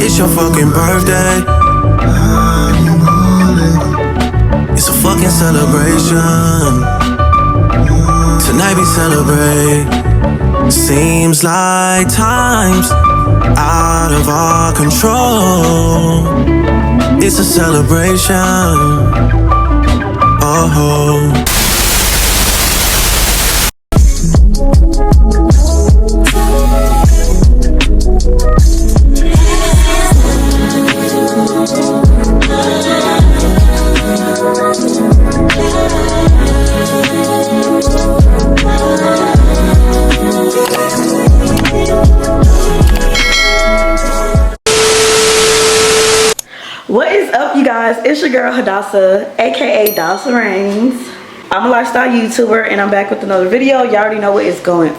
It's your fucking birthday. It's a fucking celebration. Tonight we celebrate. Seems like time's out of our control. It's a celebration. Oh. What is up, you guys? It's your girl Hadassah, aka Dasa Reigns. I'm a lifestyle YouTuber and I'm back with another video. Y'all already know what is going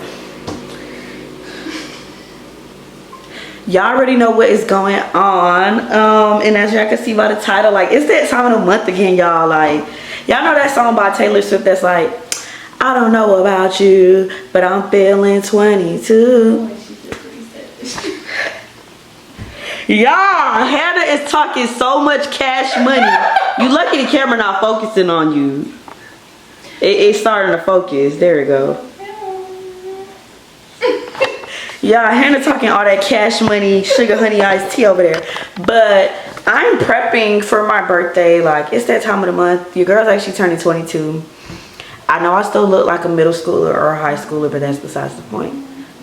on. And as y'all can see by the title, like, it's that time of the month again, y'all. Like, y'all know that song by Taylor Swift that's like, I don't know about you, but I'm feeling 22. Y'all, Hannah is talking so much cash money. You lucky the camera not focusing on you. It's starting to focus. There we go. Y'all, Hannah talking all that cash money, sugar honey iced tea over there. But I'm prepping for my birthday. Like, it's that time of the month. Your girl's actually turning 22. I know I still look like a middle schooler or a high schooler, but that's besides the point.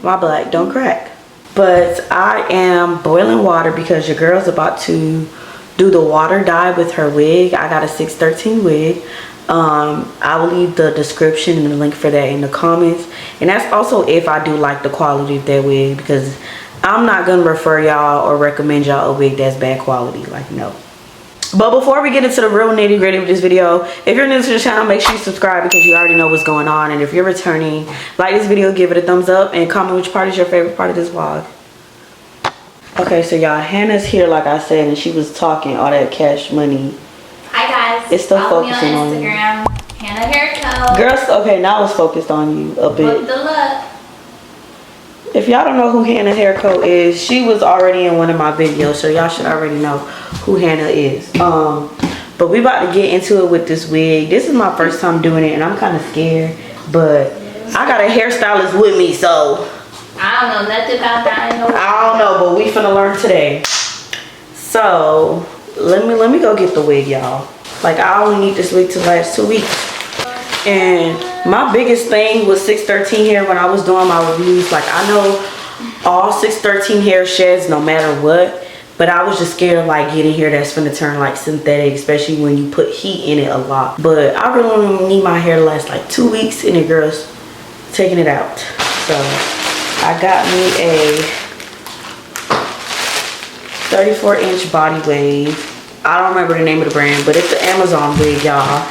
My black don't crack. But I am boiling water because your girl's about to do the water dye with her wig. I got a 613 wig. I will leave the description and the link for that in the comments. And that's also if I do like the quality of that wig, because I'm not going to refer y'all or recommend y'all a wig that's bad quality. Like, no. But before we get into the real nitty gritty of this video, if you're new to the channel, make sure you subscribe because you already know what's going on. And if you're returning, like this video, give it a thumbs up and comment which part is your favorite part of this vlog. Okay, so y'all, Hannah's here like I said, and she was talking all that cash money. Hi guys, it's still follow focusing me on on Instagram, Hannah Hair Co. Girls, okay, now it's focused on you a bit. Look the look. If y'all don't know who Hannah Hair Co is, she was already in one of my videos, so y'all should already know who Hannah is. But we about to get into it with this wig. This is my first time doing it and I'm kind of scared, but I got a hairstylist with me, so I don't know nothing about that. I don't know, but we finna learn today. So let me go get the wig, y'all. Like, I only need this wig to last 2 weeks. And my biggest thing was 613 hair when I was doing my reviews. Like, I know all 613 hair sheds no matter what, but I was just scared of like getting hair that's gonna turn like synthetic, especially when you put heat in it a lot. But I really only need my hair to last like 2 weeks, and the girl's taking it out. So I got me a 34-inch body wave. I don't remember the name of the brand, but it's an Amazon wig, y'all,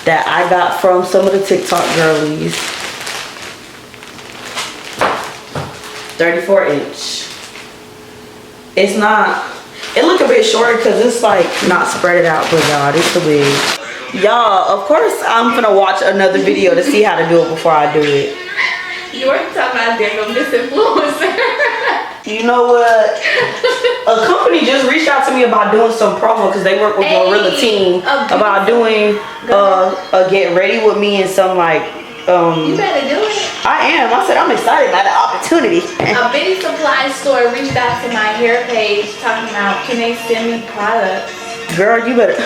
that I got from some of the TikTok girlies. 34-inch. It's not, it look a bit shorter because it's like not spread it out, but y'all, this the wig. Y'all, of course I'm gonna watch another video to see how to do it before I do it. You were talking about being a misinfluencer. You know what? A company just reached out to me about doing some promo because they work with Gorilla Team about doing a get ready with me and some like you better do it. I am. I said I'm excited about the opportunity. A beauty supply store reached out to my hair page talking about, can they send me products? Girl, you better.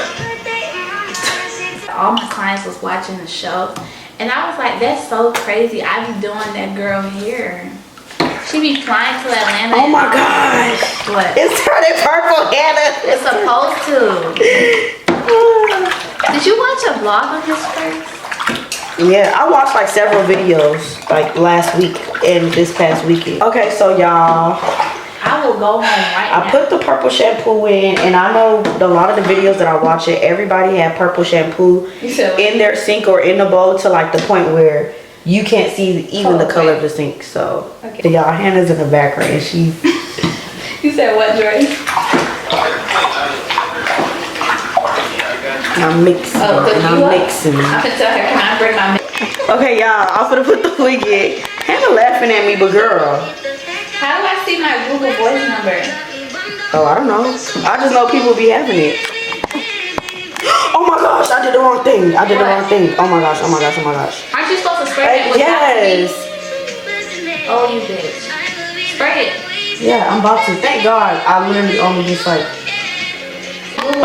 All my clients was watching the show, and I was like, that's so crazy. I be doing that girl hair. She be flying to Atlanta. Oh my gosh. What? It's turning purple, Hannah. It's supposed to. Did you watch a vlog of his first? Yeah, I watched like several videos like last week and this past weekend. Okay, so y'all, I will go home right now. I put the purple shampoo in, and I know a lot of the videos that I watch it, everybody had purple shampoo in their sink or in the bowl to like the point where you can't see even the color of the sink. So y'all, Hannah's in the background and she You said what, Dre? I'm mixing. I'm mixing. I'm gonna tell her, can I bring my mix? Okay, y'all, I'm gonna put the wig in. Hannah laughing at me, but girl. How do I see my Google Voice number? Oh, I don't know. I just know people be having it. Oh my gosh, I did the wrong thing. I did the wrong thing. Oh my gosh, oh my gosh, oh my gosh. Aren't you supposed to spray it with Yes. Oh, you bitch. Spray it. Yeah, I'm about to. Thank God. I literally only just like.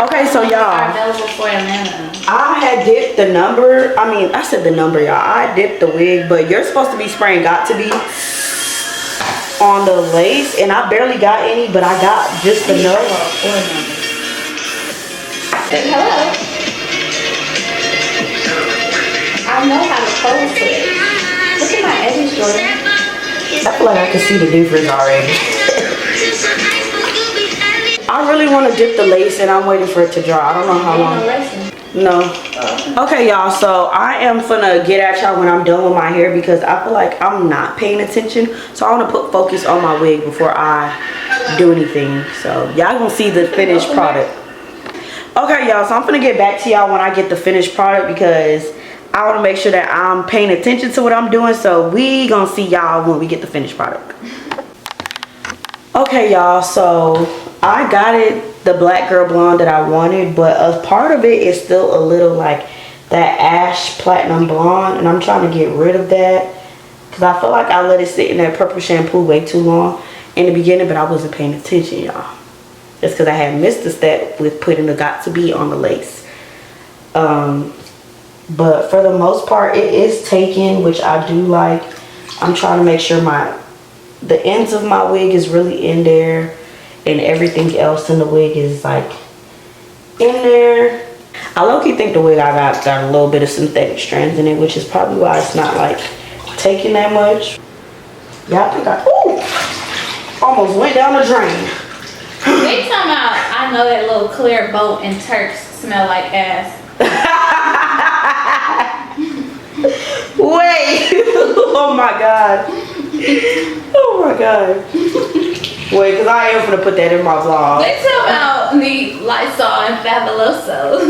Okay, so y'all. Available for Atlanta. I had dipped the number. I mean, I said the number, y'all. I dipped the wig, but you're supposed to be spraying got to be on the lace, and I barely got any, but I got just enough. Hello. I know how to pose it. Look at my edges, Jordan. I feel like I can see the difference already. I really want to dip the lace, and I'm waiting for it to dry. I don't know how long. No. Okay, y'all, so I am finna get at y'all when I'm done with my hair because I feel like I'm not paying attention. So I want to put focus on my wig before I do anything. So y'all gonna see the finished product. Okay, y'all, so I'm finna get back to y'all when I get the finished product because I want to make sure that I'm paying attention to what I'm doing. So we gonna see y'all when we get the finished product. Okay, y'all, so I got it, the black girl blonde that I wanted, but a part of it is still a little like that ash platinum blonde, and I'm trying to get rid of that because I feel like I let it sit in that purple shampoo way too long in the beginning, but I wasn't paying attention, y'all. That's because I had missed a step with putting the got to be on the lace. But for the most part, it is taken, which I do like. I'm trying to make sure the ends of my wig is really in there, and everything else in the wig is like in there. I low-key think the wig I got a little bit of synthetic strands in it, which is probably why it's not like taking that much. Yeah, I think almost went down the drain. They talking about I know that little clear boat and Turks smell like ass. Wait. Oh my god. Oh my god. Wait, because I am gonna put that in my vlog. They talking about me Lysol and Fabuloso.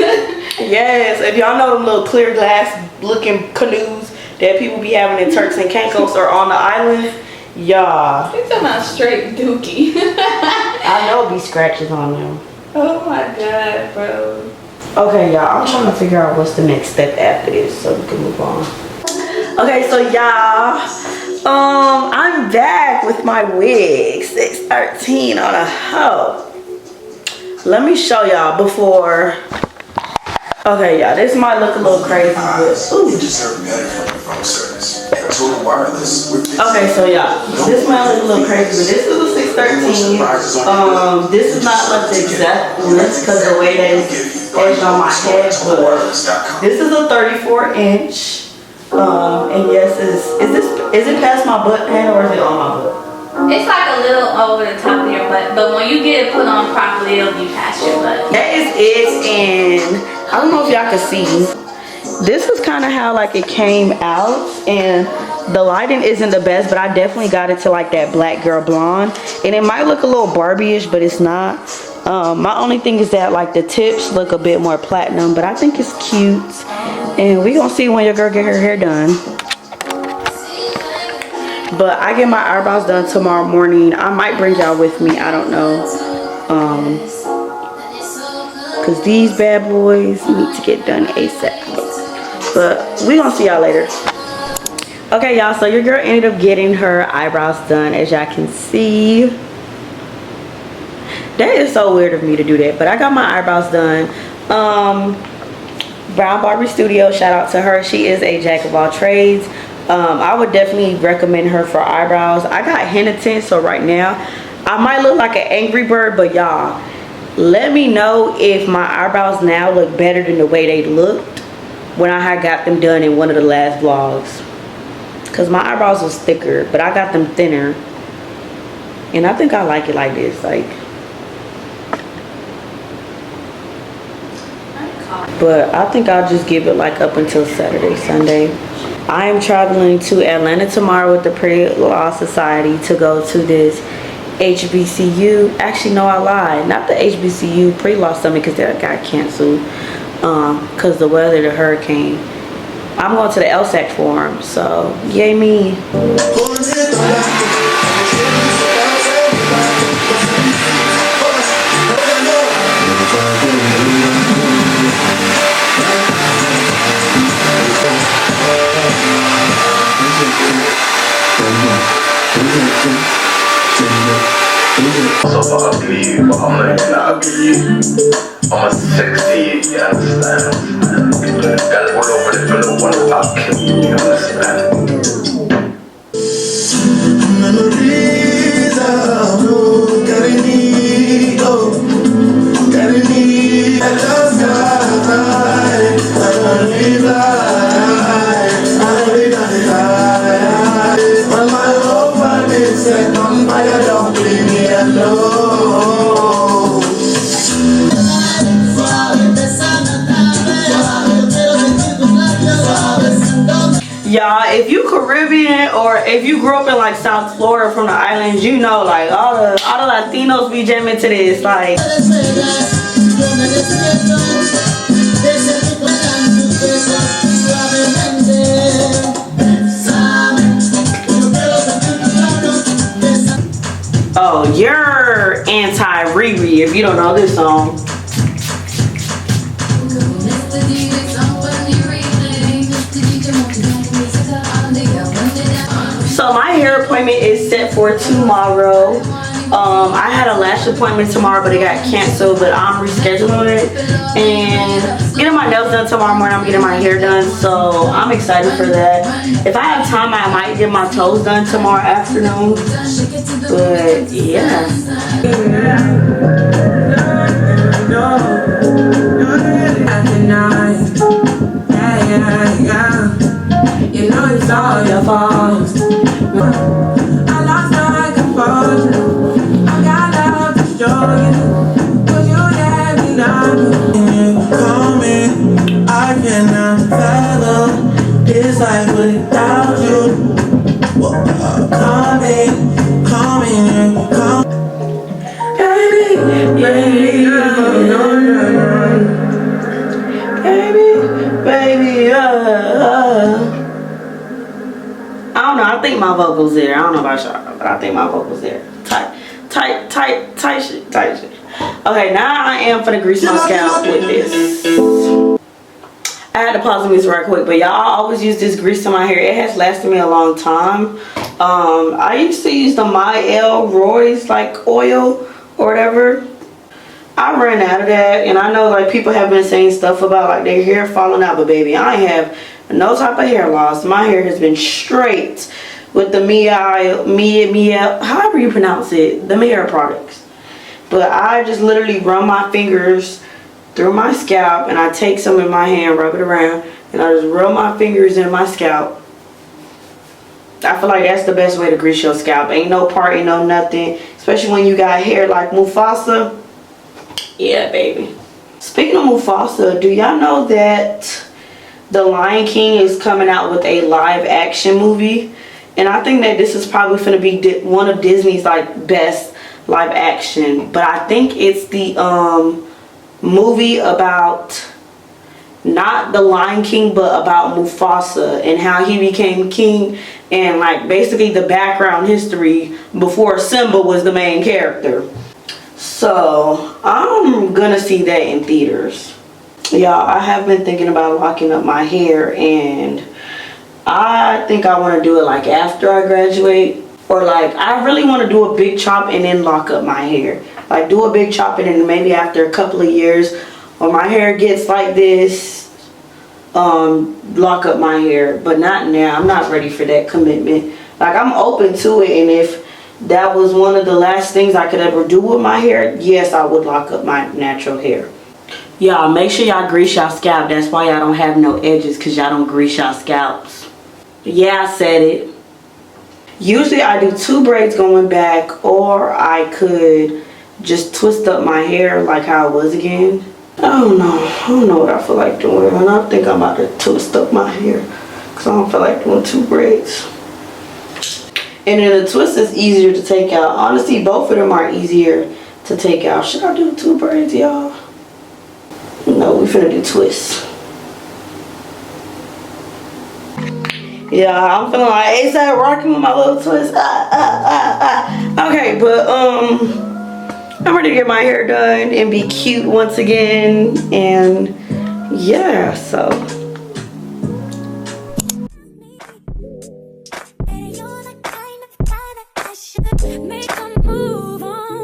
Yes, if y'all know them little clear glass looking canoes that people be having in Turks and Caicos or on the islands, y'all. They talking about straight dookie. I know it be scratches on them. Oh my god, bro. Okay, y'all, I'm trying to figure out what's the next step after this so we can move on. Okay, so y'all, I'm back with my wig, 613 on a hoe. Let me show y'all before. Okay, y'all, this might look a little crazy, but ooh. Deserve better from your phone service. Total Wireless. Okay, so y'all, this might look a little crazy, but this is a 613. This is not like the exact length because the way that it's edged on my head, but this is a 34-inch. And yes, is it past my butt hand or is it on my butt? It's like a little over the top of your butt, but when you get it put on properly, it'll be past your butt. That is it, and I don't know if y'all can see. This is kind of how like it came out, and the lighting isn't the best, but I definitely got it to like that black girl blonde, and it might look a little Barbie-ish, but it's not. My only thing is that like the tips look a bit more platinum, but I think it's cute, and we gonna see when your girl get her hair done. But I get my eyebrows done tomorrow morning. I might bring y'all with me, I don't know, because these bad boys need to get done ASAP. But we gonna see y'all later. Okay, y'all, so your girl ended up getting her eyebrows done, as y'all can see. That is so weird of me to do that, but I got my eyebrows done. Brown Barbie Studio, shout out to her. She is a jack of all trades. I would definitely recommend her for eyebrows. I got henna tint, so right now I might look like an angry bird, but y'all, let me know if my eyebrows now look better than the way they looked when I had got them done in one of the last vlogs. Because my eyebrows was thicker, but I got them thinner. And I think I like it like this. But I think I'll just give it like up until Saturday, Sunday. I am traveling to Atlanta tomorrow with the Pretty Law Society to go to this HBCU. Actually, no, I lied. Not the HBCU pre-law summit because that got canceled because the weather, the hurricane. I'm going to the LSAC forum, so yay me. Also, I'll ugly you, but I'm not even ugly you. I'm a sexy you, you understand? Girl, all over the globe wanna fuck you, you understand? Memories of you carry me, oh, carry me. I just got tired, I don't need life, I don't need life. When my whole body set on fire, don't leave me alone. Y'all, if you Caribbean or if you grew up in like South Florida from the islands, you know like all the Latinos be jamming to this. Like, oh, you're anti-Riri if you don't know this song. So my hair appointment is set for tomorrow. I had a lash appointment tomorrow, but it got canceled, but I'm rescheduling it and getting my nails done tomorrow morning. I'm getting my hair done, so I'm excited for that. If I have time, I might get my toes done tomorrow afternoon, but yeah. You know it's all your fault. I lost my composure. I got love to show you, but you let me know. Call me, I cannot fathom this life without you. Call me, call me, call me. Baby, baby, I don't know, I think my vocals there. I don't know about y'all, but I think my vocals there. Tight shit. Okay, now I am for the grease my scalp with this. I had to pause the music right quick, but y'all, I always use this grease in my hair. It has lasted me a long time. I used to use the My Roy's like oil or whatever. I ran out of that, and I know like people have been saying stuff about like their hair falling out, but baby, I have no type of hair loss. My hair has been straight with the Mia, however you pronounce it, the Mia products. But I just literally run my fingers through my scalp, and I take some in my hand, rub it around, and I just rub my fingers in my scalp. I feel like that's the best way to grease your scalp. Ain't no party, no nothing, especially when you got hair like Mufasa. Yeah, baby. Speaking of Mufasa, do y'all know that The Lion King is coming out with a live action movie? And I think that this is probably going to be one of Disney's like best live action. But I think it's the movie about not the Lion King, but about Mufasa and how he became king, and like basically the background history before Simba was the main character. So I'm gonna see that in theaters. Y'all, I have been thinking about locking up my hair, and I think I want to do it like after I graduate, or like I really want to do a big chop and then lock up my hair. Like do a big chop and then maybe after a couple of years when my hair gets like this, lock up my hair. But not now. I'm not ready for that commitment. Like I'm open to it, and if that was one of the last things I could ever do with my hair, yes, I would lock up my natural hair. Y'all, make sure y'all grease y'all scalp. That's why y'all don't have no edges, because y'all don't grease y'all scalps. Yeah, I said it. Usually I do 2 braids going back, or I could just twist up my hair like how it was again. I don't know what I feel like doing, and I think I'm about to twist up my hair because I don't feel like doing 2 braids. And then the twist is easier to take out. Honestly, both of them are easier to take out. Should I do 2 braids, y'all? No, we finna do twists. Yeah, I'm feeling like ASAP rocking with my little twist. Okay, but I'm ready to get my hair done and be cute once again. And yeah, so. Make a move on.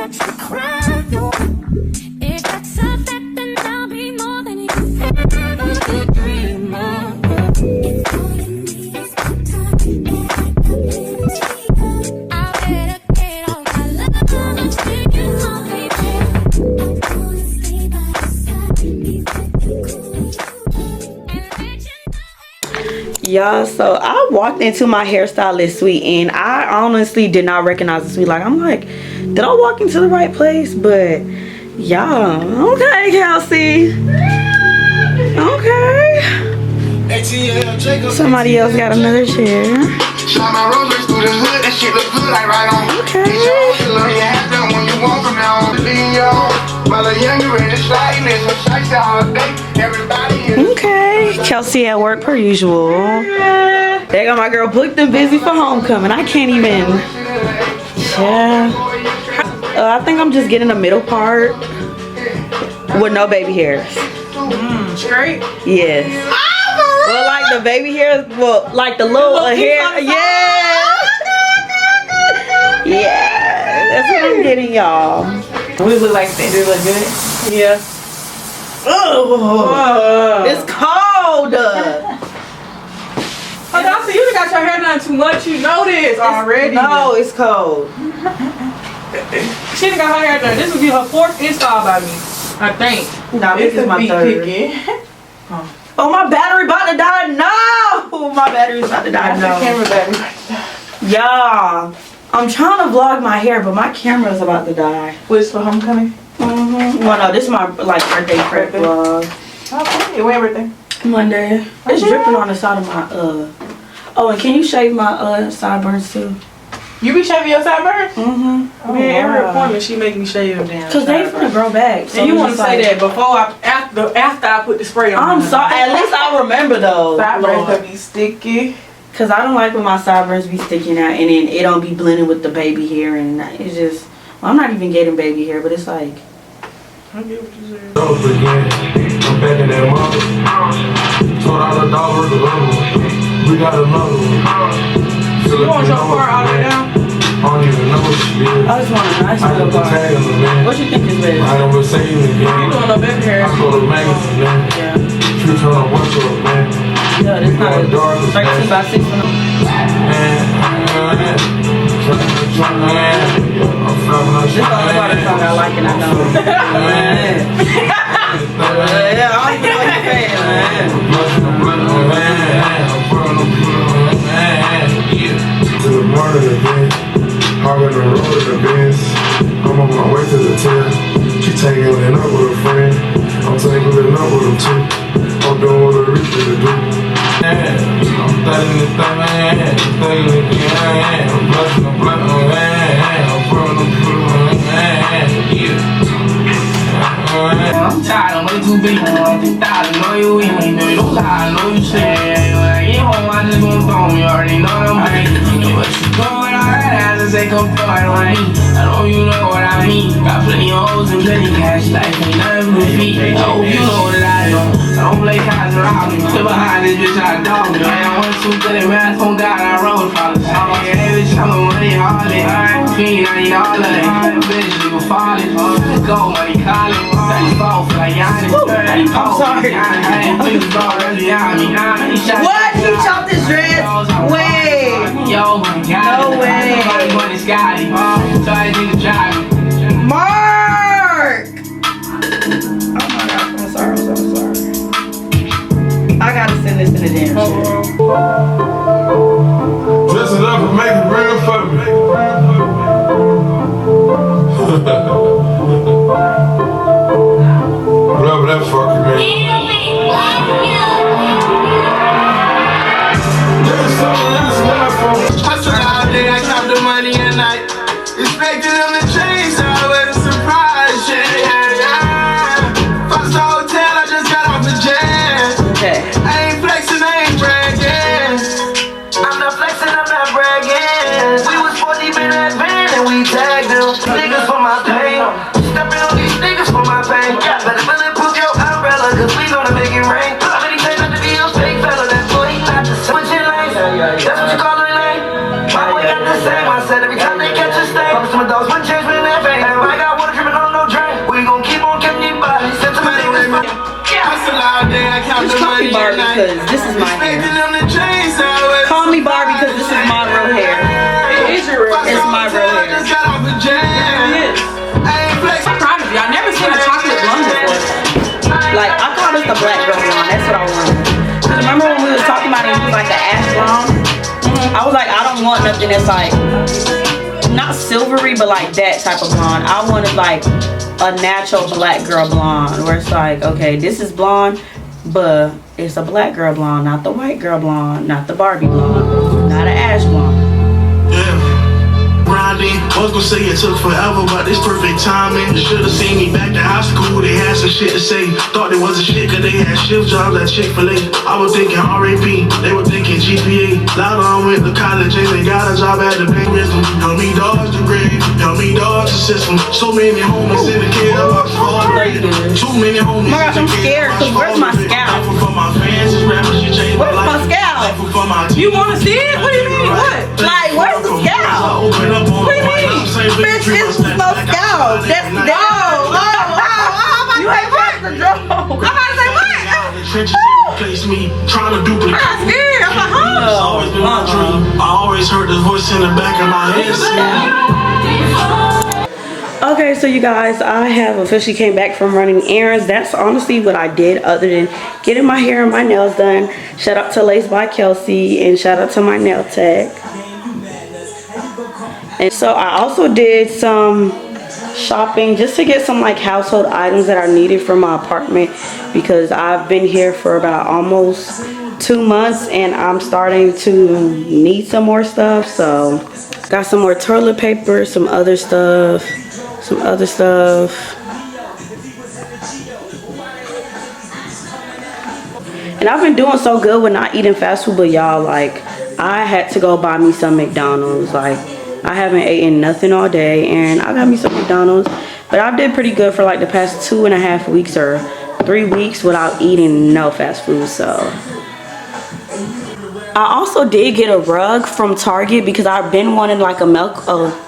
watch the crowd go. If that's a fact, then I'll be more than you ever dream of. If all you need is my time, I better get all my love and take it home, baby. I'm gonna stay by your side, be very cool, and let you know. Y'all, so I walked into my hairstylist suite and I honestly did not recognize the suite. Like, I'm like, did I walk into the right place? But y'all, okay, Kelsey. Okay. Somebody else got another chair. Shot my roses through the hood, that shit look good like right on. Okay. Love you have done when you want from now on. Lean y'all. While the younger and the sliding, so shice all day. Everybody is. Okay. Kelsey at work per usual. There go my girl booked and busy for homecoming. I can't even. Yeah. I think I'm just getting the middle part with no baby hairs. Straight? Yes. Well, like the baby hairs, well, like the little hair. Yeah. Yeah. That's what I'm getting, y'all. We look like that. Do look good? Yeah. Oh, it's cold. Oh, no, so you done got your hair done too much. You know this already. No, it's cold. She done got her hair done. This will be her 4th install by me, I think. No, this is my third. Oh, my battery about to die. No, my battery's about to die. That's the camera No. Y'all, I'm trying to vlog my hair, but my camera's about to die. What's for homecoming? Well, no, this is my like birthday prep vlog. Okay, where everything? Monday. It's dripping on the side of my Oh, and can you shave my sideburns too? You be shaving your sideburns? Mm-hmm. Man, every appointment she make me shave them down. Cause they finna grow back. So And you want to just say like- that before after I put the spray on. I'm sorry. At least I remember those. Sideburns Lord. gonna be sticky. Cause I don't like when my sideburns be sticking out and then it don't be blending with the baby hair and it's just. Well, I'm not even getting baby hair, but it's like. I get what you saying. Dollars again. I'm back in that mother. $12 the level. We got another one. You want your car all the way down? I don't even know what she is. I just want a nice I little got the tag bar. on the man. What you think is better? I don't receive it You again. doing no baby hair? I go to magazine, man. Yeah. Treat her on what's up, man. Yeah, this not a 13 by 6 one. This is the only part of the song I like and I know. Yeah, I don't even know what you're saying, man. To the morning again, hopping the road in the Benz. I'm on my way to the tail. She taking it up with a friend. I'm taking it up with them too. I'm doing what I reach to do. I'm thugging the thing, man. Thugging it, yeah. I'm blushing, I'm blushing, man. I'm putting them, yeah. I'm tired, I'm way too big. I'm too tired, I know you with me, baby. Don't lie, I know you say. When I get home, I just gon' phone. You already know them, baby. But you going on that ass and say come forward on me. I know you know what I mean. Got plenty of hoes and plenty cash, like ain't nothing but feet. I hope you know that I know. I don't play cards around me. Still behind this bitch, I don't. Man, I want too good at math, on God, I roll probably. Yeah, bitch, I'm a money hardly. Fiend, I need all of it. Bitch, you can fall it. Let's go, money calling. Like Giannis. I'm sorry. What? He chopped his dreads? Wait. Yo, No way. Mark! Oh my gosh, I'm sorry, I'm so sorry. I gotta send this to the damn shit. Dress it up and make it real for me. Whatever that fucking man. Hustle all day, I count the money at night. Expecting them to change, so I was a surprise. Yeah. First hotel, I just got off the jet. Okay. I ain't flexing, I ain't bragging. I'm not flexing, I'm not bragging. We was 4 deep in that van and we tagged them. Niggas for my pain. Stepping on these niggas for my pain. Better bulletproof your umbrella, cause we gonna make it rain. Many times not to be a fake fella, that's boy, not the switching lanes. That's what you call a lane. My boy got the same. I said every time they catch a stain. Some of those one change when they fame. I got water dripping on no drain. We gon' keep on killing these bodies. Sentimental is my. Just call me Barbie because this is my hair. Call me Barbie because this is my real hair. It is your real. It's my real hair. It is. I'm proud of you. I've never seen a chocolate blonde before. Like, I call this the black girl blonde. That's what I want. Cause remember when we was talking about it, it was like the ash blonde? I was like, I don't want nothing that's like, not silvery, but like that type of blonde. I wanted like a natural black girl blonde where it's like, okay, this is blonde, but it's a black girl blonde, not the white girl blonde, not the Barbie blonde, not an ash blonde. I was gonna say it took forever, but it's perfect timing. Should've seen me back to high school, they had some shit to say. Thought it was a shit cause they had shift jobs at Chick-fil-A. I was thinking RAP, they were thinking GPA. Later on went to college and they got a job at the bank. Wisdom, help me dodge the grade, help me dodge the system. So many homies in the kid, I'm about to fall already. Too many homies Oh my gosh, I'm scared because where's my scalp? Where's my scalp? You want to see it? What do you mean? What? Like, where's the scalp? What do you mean? Bitch, this is no scalp. That's the You ain't pressed the drum. I'm about to say what? Trying to duplicate. I'm scared. I'm like, huh? It's always been my dream. I always heard the voice in the back of my head saying. Okay, so you guys, I have officially came back from running errands. That's honestly what I did other than getting my hair and my nails done. Shout out to Lace by Kelsey and shout out to my nail tech. And so I also did some shopping just to get some like household items that are needed for my apartment because I've been here for about almost 2 months and I'm starting to need some more stuff. So got some more toilet paper, some other stuff. And I've been doing so good with not eating fast food, but y'all, like, I had to go buy me some McDonald's. Like, I haven't eaten nothing all day and I got me some McDonald's, but I did pretty good for like the past 2.5 weeks or 3 weeks without eating no fast food. So I also did get a rug from Target because I've been wanting like a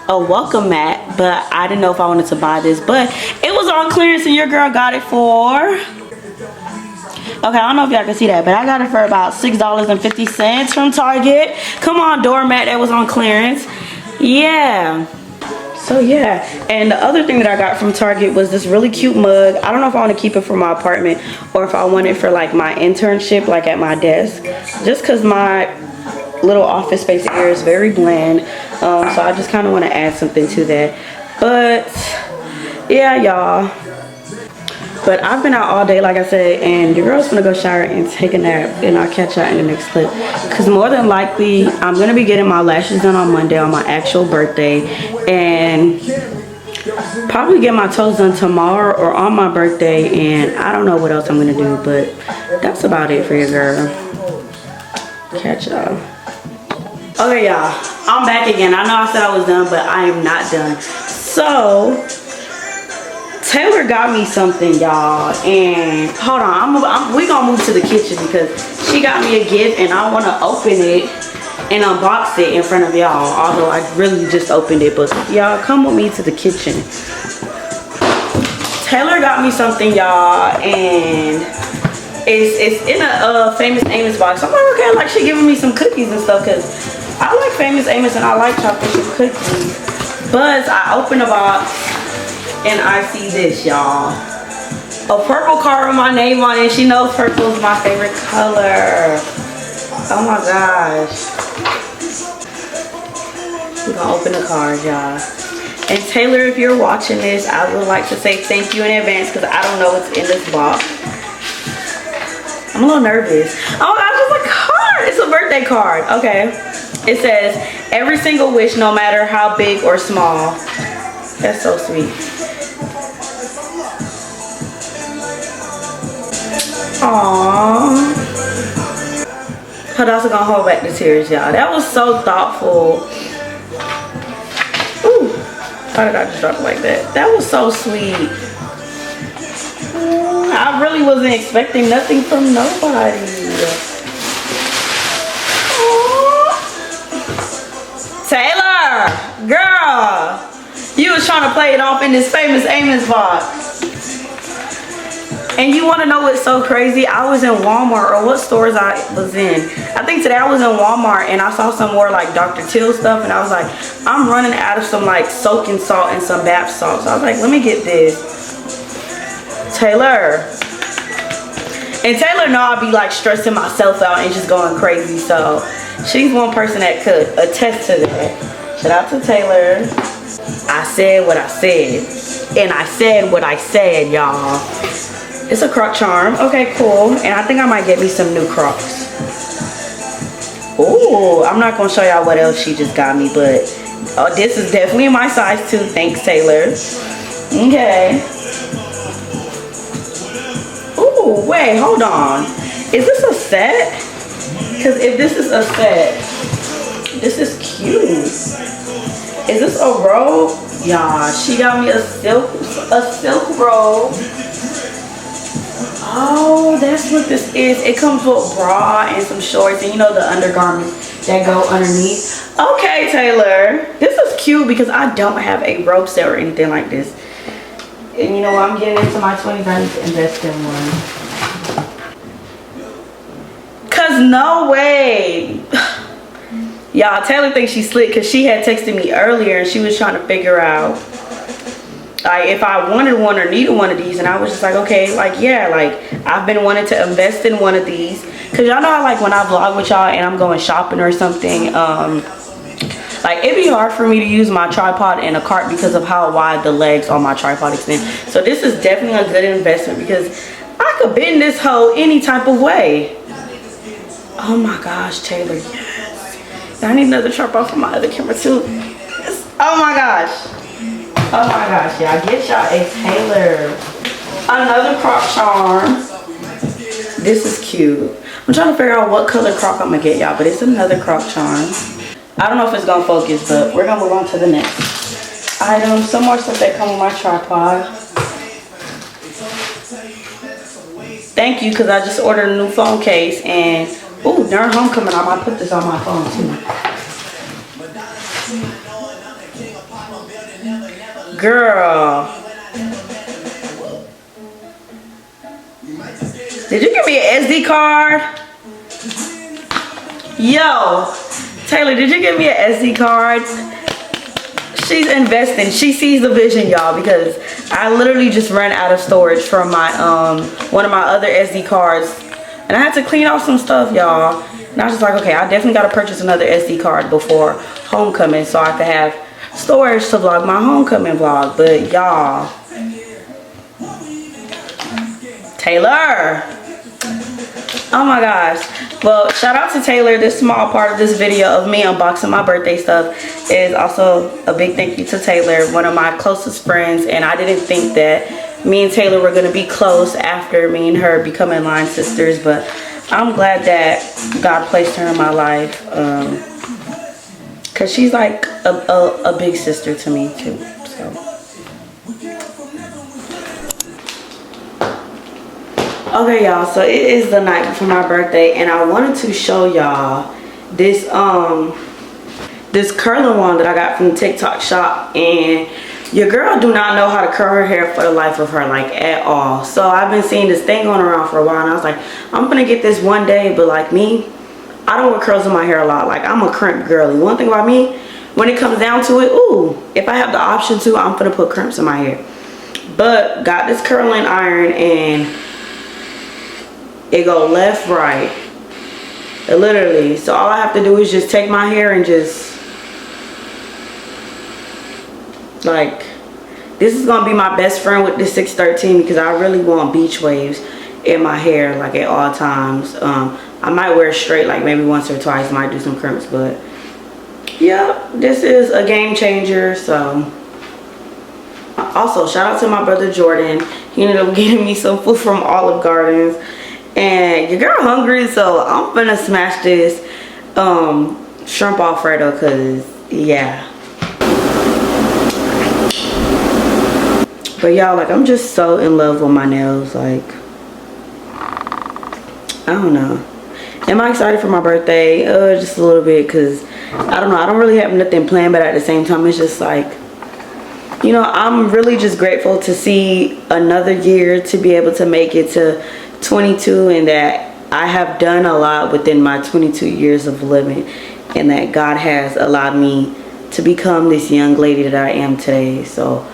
welcome mat, but I didn't know if I wanted to buy this, but it was on clearance and your girl got it for, okay, I don't know if y'all can see that, but I got it for about $6.50 from Target. Come on, doormat that was on clearance. Yeah. So yeah, and the other thing that I got from Target was this really cute mug. I don't know if I want to keep it for my apartment or if I want it for like my internship, like at my desk, just because my little office space here is very bland. So I just kind of want to add something to that. But yeah, y'all. But I've been out all day, like I said, and your girl's gonna go shower and take a nap, and I'll catch y'all in the next clip. Because more than likely, I'm gonna be getting my lashes done on Monday on my actual birthday, and probably get my toes done tomorrow or on my birthday, and I don't know what else I'm gonna do, but that's about it for your girl. Catch y'all. Okay, y'all, I'm back again. I know I said I was done, but I am not done. So Taylor got me something, y'all, and hold on, we gonna move to the kitchen because she got me a gift and I want to open it and unbox it in front of y'all, although I really just opened it. But y'all, come with me to the kitchen. Taylor got me something, y'all, and it's in a Famous Amos box. I'm like, okay, like she giving me some cookies and stuff because I like Famous Amos and I like chocolate chip cookies. But I opened the box and I see this, y'all. A purple card with my name on it. She knows purple is my favorite color. Oh my gosh. We're gonna open the card, y'all. And Taylor, if you're watching this, I would like to say thank you in advance because I don't know what's in this box. I'm a little nervous. Oh my gosh, it's a card. It's a birthday card. Okay. It says, every single wish, no matter how big or small. That's so sweet. Aww. Hold on, I'm gonna hold back the tears, y'all. That was so thoughtful. Ooh. How did I just drop it like that? That was so sweet. I really wasn't expecting nothing from nobody. Aww. Taylor, girl. You was trying to play it off in this famous Amos vibe. And you want to know what's so crazy? I was in Walmart, or what stores I was in. I think today I was in Walmart and I saw some more like Dr. Till stuff, and I was like, I'm running out of some like soaking salt and some bath salt. So I was like, let me get this. Taylor. And Taylor know I'll be like stressing myself out and just going crazy. So she's one person that could attest to that. Shout out to Taylor. I said what I said. And I said what I said, y'all. It's a Croc charm. Okay, cool. And I think I might get me some new Crocs. Ooh, I'm not gonna show y'all what else she just got me, but this is definitely my size too. Thanks, Taylor. Okay. Ooh, wait, hold on. Is this a set? Because if this is a set, this is cute. Is this a robe? Yeah, she got me a silk robe. Oh, that's what this is. It comes with a bra and some shorts and you know the undergarments that go underneath. Okay, Taylor. This is cute because I don't have a robe set or anything like this. And you know what? I'm getting into my 20s. I need to invest in one. Cause no way. Y'all, Taylor thinks she's slick because she had texted me earlier and she was trying to figure out like if I wanted one or needed one of these, and I was just like, okay, like yeah, like I've been wanting to invest in one of these because y'all know how like when I vlog with y'all and I'm going shopping or something, like it'd be hard for me to use my tripod in a cart because of how wide the legs on my tripod extend. So this is definitely a good investment because I could bend this hoe any type of way. Oh my gosh, Taylor, yes. I need another tripod for my other camera too. Yes. Oh my gosh. Oh my gosh, y'all, get y'all a Taylor. Another Croc charm. This is cute. I'm trying to figure out what color Croc I'm gonna get y'all, but it's another Croc charm. I don't know if it's gonna focus, but we're gonna move on to the next item. Some more stuff that come with my tripod. Thank you, because I just ordered a new phone case and ooh, during homecoming I might put this on my phone too. Girl, did you give me an SD card? Yo, Taylor, did you give me an SD card? She's investing. She sees the vision, y'all, because I literally just ran out of storage from my one of my other SD cards, and I had to clean off some stuff, y'all. And I was just like, okay, I definitely got to purchase another SD card before homecoming so I could have storage to vlog my homecoming vlog. But y'all, Taylor, oh my gosh. Well, shout out to Taylor. This small part of this video of me unboxing my birthday stuff is also a big thank you to Taylor, one of my closest friends. And I didn't think that me and Taylor were gonna be close after me and her becoming line sisters, but I'm glad that God placed her in my life. Cause she's like a big sister to me too. So okay, y'all, so it is the night before my birthday and I wanted to show y'all this this curling wand that I got from the TikTok shop. And your girl do not know how to curl her hair for the life of her, like at all. So I've been seeing this thing going around for a while and I was like, I'm gonna get this one day. But like me, I don't wear curls in my hair a lot. Like I'm a crimp girly. One thing about me, when it comes down to it, ooh, if I have the option to, I'm gonna put crimps in my hair. But got this curling iron and it go left, right, literally. So all I have to do is just take my hair and just like, this is gonna be my best friend with this 613 because I really want beach waves in my hair like at all times. I might wear it straight like maybe once or twice, might do some crimps, but yeah, this is a game changer. So also shout out to my brother Jordan. He ended up getting me some food from Olive Gardens. And your girl hungry, so I'm gonna smash this shrimp Alfredo, cause yeah. But y'all, like, I'm just so in love with my nails. Like, I don't know. Am I excited for my birthday? Just a little bit, cause I don't know. I don't really have nothing planned, but at the same time, it's just like you know, I'm really just grateful to see another year, to be able to make it to 22, and that I have done a lot within my 22 years of living, and that God has allowed me to become this young lady that I am today. So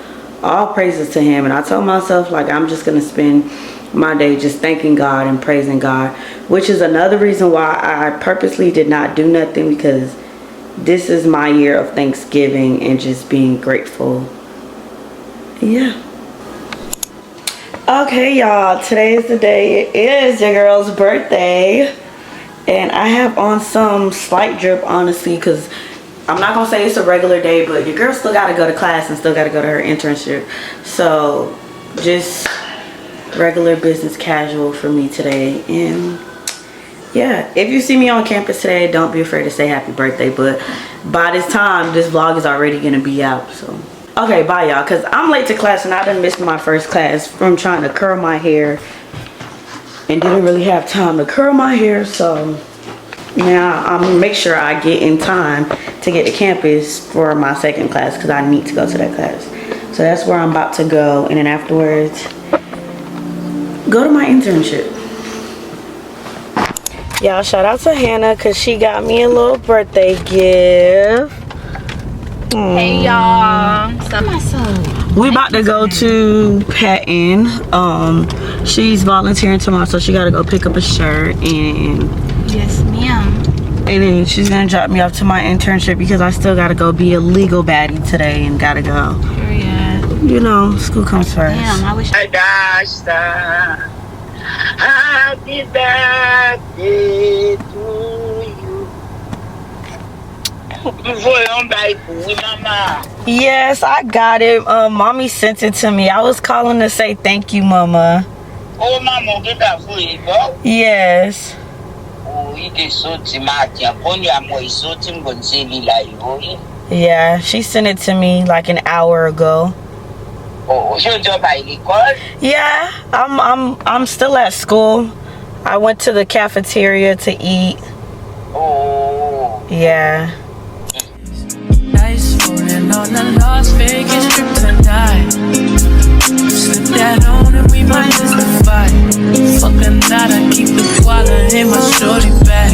all praises to him. And I told myself, like, I'm just gonna spend my day just thanking God and praising God, which is another reason why I purposely did not do nothing, because this is my year of Thanksgiving and just being grateful. Yeah. Okay, y'all, today is the day. It is your girl's birthday, and I have on some slight drip, honestly, because I'm not gonna say it's a regular day, but your girl still gotta go to class and still gotta go to her internship. So just regular business casual for me today. And yeah, if you see me on campus today, don't be afraid to say happy birthday. But by this time, this vlog is already gonna be out. So okay, bye y'all, because I'm late to class and I done missed my first class from trying to curl my hair and didn't really have time to curl my hair. So now I'm gonna make sure I get in time to get to campus for my second class, because I need to go to that class. So that's where I'm about to go, and then afterwards go to my internship. Y'all, shout out to Hannah, because she got me a little birthday gift. Hey y'all. We about to go to Patton. She's volunteering tomorrow, so she gotta go pick up a shirt, and Yes, ma'am. then she's gonna drop me off to my internship, because I still gotta go be a legal baddie today and gotta go. Period. You know, school comes first. Damn, I wish Happy birthday to you. Yes, I got it. Mommy sent it to me. I was calling to say thank you, Mama. Oh, Mama, get that for you, bro. Yes. Oh, it is so timid. I'm so timid. Yeah, she sent it to me like an hour ago. Oh, your job by Nicole? Yeah, I'm still at school. I went to the cafeteria to eat. Oh. Yeah. Nice rolling on the Las Vegas strip tonight. Slip that on and we might justify. Fucking that, I keep the koala in my shorty bag.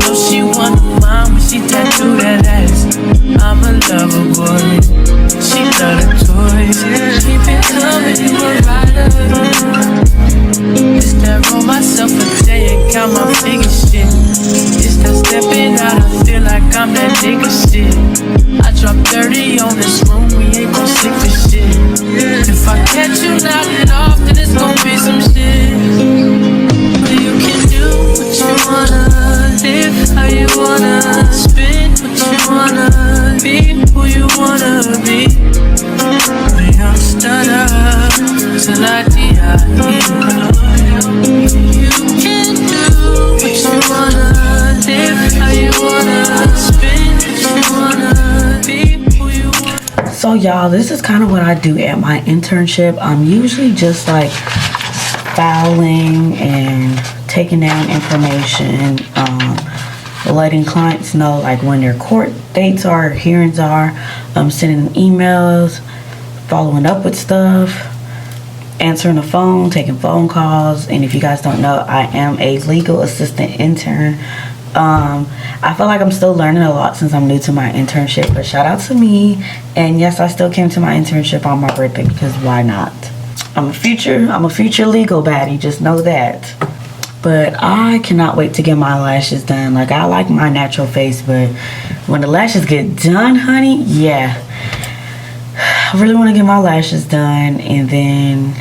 No, she want mine when she tattoo that ass. I'm a lover boy, she love the toys. Keep it coming, you a rider. It's that roll myself a day and count my biggest shit. It's that stepping out, I feel like I'm that nigga shit. I drop 30 on this room, we ain't gon' stick for shit. If I catch you knocking off, then it's gon' be some shit. But you can do what you wanna, live how you wanna, spin what you wanna, be who you wanna be. A young stunner, till I die. You can do what you wanna, live how you wanna, spin what you wanna, be who you wanna. So y'all, this is kind of what I do at my internship. I'm usually just like filing and taking down information, letting clients know like when their court dates are, hearings are, sending them emails, following up with stuff, answering the phone, taking phone calls. And if you guys don't know, I am a legal assistant intern. I feel like I'm still learning a lot since I'm new to my internship, but shout out to me. And yes, I still came to my internship on my birthday, because why not? I'm a future legal baddie, just know that. But I cannot wait to get my lashes done. Like, I like my natural face, but when the lashes get done, honey, yeah. I really want to get my lashes done, and then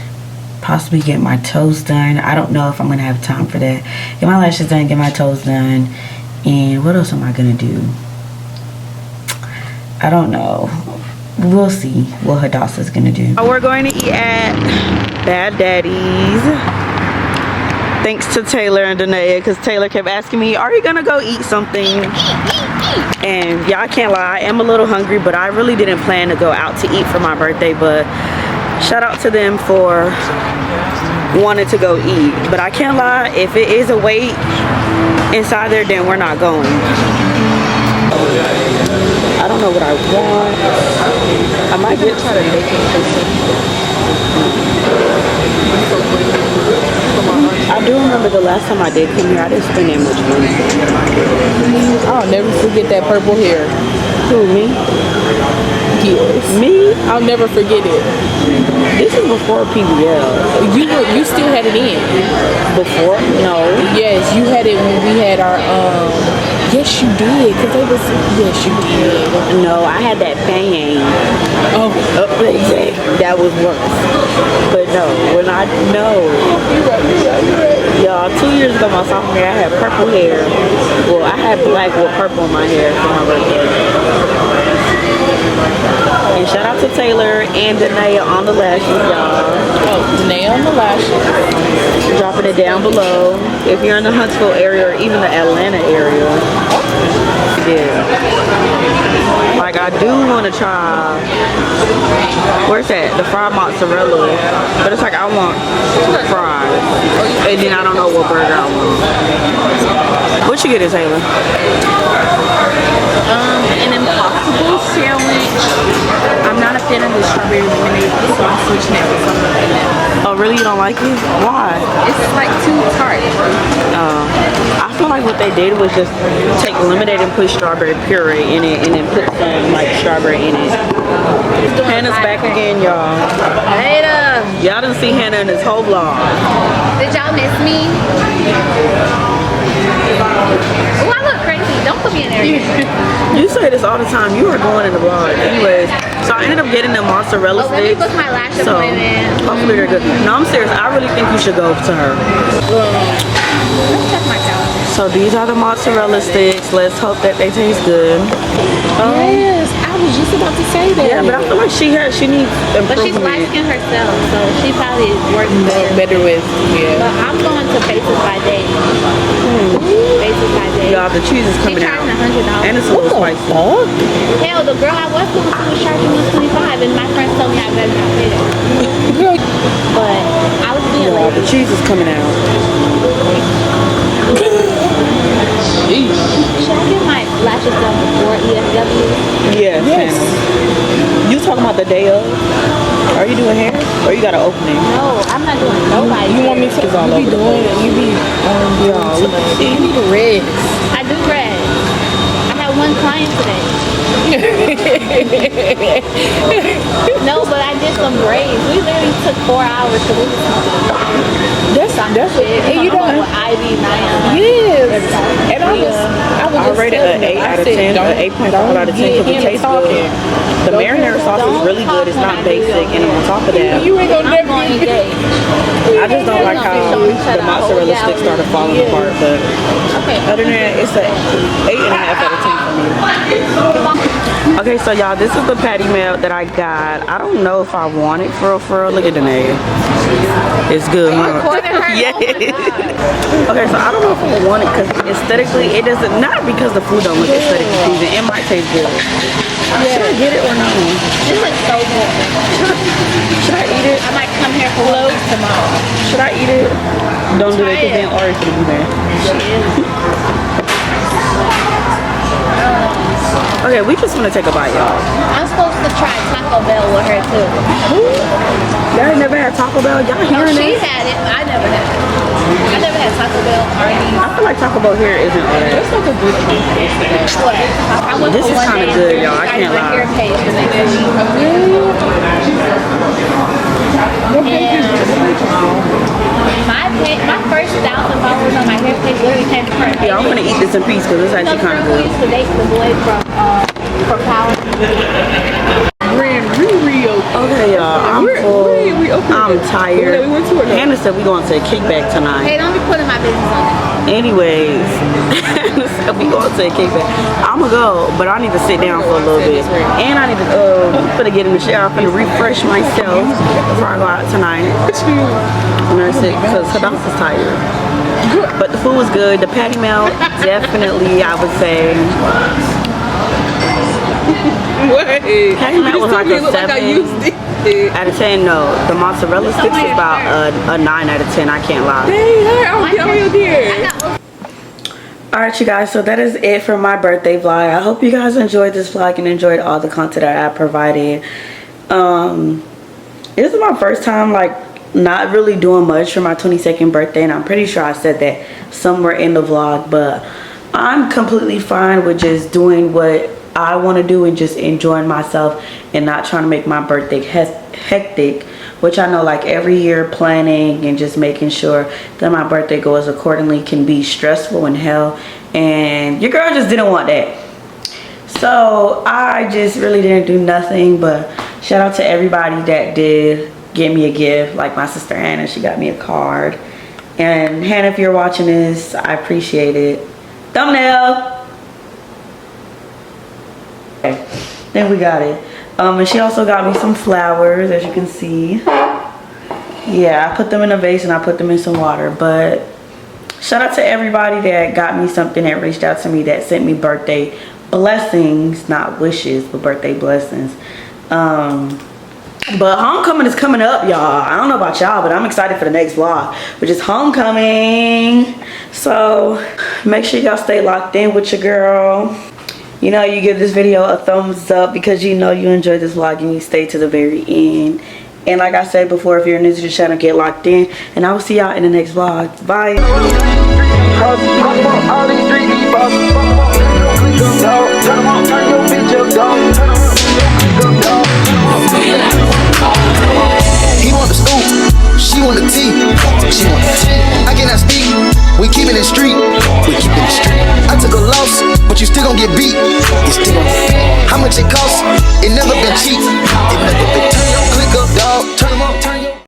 possibly get my toes done. I don't know if I'm going to have time for that. Get my lashes done, get my toes done, and what else am I going to do? I don't know. We'll see what Hadassah's going to do. We're going to eat at Bad Daddy's. Thanks to Taylor and Danae, because Taylor kept asking me, are you gonna go eat something? And yeah, I can't lie, I am a little hungry, but I really didn't plan to go out to eat for my birthday. But shout out to them for wanting to go eat. But I can't lie, if it is a wait inside there, then we're not going. I don't know what I want. I might get try to make I do remember the last time I did come here, I didn't spend that much money. I'll never forget that purple hair. Who, me? Yes. Me? I'll never forget it. This is before PBL. You still had it in. Before? No. Yes, you had it when we had our yes you did, cause they was yes you did. No, I had that bang. Oh, That was worse. But no, when I know. Y'all, 2 years ago my sophomore year I had purple hair. Well, I had black with purple in my hair for my birthday. And shout out to Taylor and Danae on the lashes, y'all. oh, Danae on the lashes. Dropping it down below. If you're in the Huntsville area or even the Atlanta area. Yeah. Like I do want to try, where's that? The fried mozzarella. But it's like I want fries. And then I don't know what burger I want. What you get, Taylor? An Impossible sandwich. I'm not a fan of the strawberry lemonade, so I'm switching it with something like that. Oh, really? You don't like it? Why? It's like too tart. I feel like what they did was just take lemonade and put strawberry puree in it and then put some like strawberry in it. Hannah's back again, y'all. Hey, Y'all didn't see Hannah in this whole vlog. did y'all miss me? Oh, I look crazy. Don't put me in there. You say this all the time. You were going in the vlog. Anyways, so I ended up getting the mozzarella Let me sticks. book my lash So appointment. hopefully they're good. No, I'm serious. I really think you should go to her. Let's check my calendar. So these are the mozzarella sticks. Let's hope that they taste good. Yes, I was just about to say that. Yeah, but I feel like she needs But she's improvement. light skinned herself, so she probably works better with But I'm going to Faces by Day. Faces by Day. Y'all, the cheese is She's coming out. charging $100. And it's a little spicy. Hell, the girl I was going to was charging $125, and my friends told me I better not pay that. But I was being Y'all, lazy. the cheese is coming out. Should I get my lashes done before ESW? Yes. Hannah. You talking about the day of? Are you doing hair? Or you got an opening? No, I'm not doing nobody. You want me to you be doing you be Y'all, look at you need a red. I do red. I had one client today. No, but I did some braids. We literally took 4 hours to do That's shit. and you don't with Ivy, Naya. yes. And I I just rated telling an 8 them, I out of said, 10, an 8.5 out of 10 because it tastes good. The marinara sauce is really good. It's not basic, and on top of that, You ain't gonna I'm never going get gay. I just don't like how the mozzarella sticks started falling apart. But Okay. other than that, it's a 8.5 out of 10 for me. Okay, so y'all, this is the patty melt that I got. I don't know if I want it for real. Look at the nail. It's good, huh? Recording her? Yeah. Oh my God. Okay, so I don't know if I want it because aesthetically, it doesn't. Not because the food don't look aesthetically pleasing. It might taste good. Should I get it or no? This looks so good. Should I eat it? I might come here for lunch tomorrow. Should I eat it? Don't do that because then Ari's gonna be mad. Okay, we just want to take a bite, y'all. I'm supposed to try Taco Bell with her too. Y'all ain't never had Taco Bell? Y'all Oh, hearing she this? had it. I never had it. I never had Taco Bell. Arby's. I feel like Taco Bell here isn't all that. It's like a good What? I went This for is one kinda day good, and y'all. I started can't my lie. hair page the next week. And my first 1,000 followers on my hair page literally came from her. Yeah, I'm gonna eat this in peace because it's actually kind of We good. used to date the boy from Power. Grand Rio. Okay, y'all, I'm full. I'm tired. Hannah said we going to a kickback tonight. Hey, don't be putting my business on it. Anyways, Hannah said we going to a kickback. I'ma go, but I need to sit down for a little bit. And I need to finna get in the shower, finna refresh myself before I go out tonight. And that's it, because Hadass is tired. But the food was good. The patty melt, definitely, I would say. Wait. Patty melt was like a 7 out of 10. No, the mozzarella sticks was about a 9 out of 10. I can't lie. Hey, I'm your dear. Alright, you guys, so that is it for my birthday vlog. I hope you guys enjoyed this vlog and enjoyed all the content that I provided. This is my first time like not really doing much for my 22nd birthday, and I'm pretty sure I said that somewhere in the vlog, but I'm completely fine with just doing what I want to do and just enjoying myself and not trying to make my birthday hectic, which I know like every year planning and just making sure that my birthday goes accordingly can be stressful and hell, and your girl just didn't want that. So I just really didn't do nothing, but shout out to everybody that did get me a gift, like my sister Hannah, she got me a card. And Hannah, if you're watching this, I appreciate it. Thumbnail. Okay, then we got it. And she also got me some flowers, as you can see. Yeah, I put them in a vase and I put them in some water. But shout out to everybody that got me something, that reached out to me, that sent me birthday blessings, not wishes, but birthday blessings. But homecoming is coming up, y'all. I don't know about y'all, but I'm excited for the next vlog, which is homecoming. So make sure y'all stay locked in with your girl. You know, you give this video a thumbs up because you know you enjoyed this vlog and you stay to the very end. And like I said before, if you're new to the channel, get locked in, and I will see y'all in the next vlog. Bye. He want the scoop, she want the tea, she want the tea. I cannot speak, we keep it in the street, we keep it in the street. I took a loss, but you still gon' get beat, you still gon' get beat. How much it cost?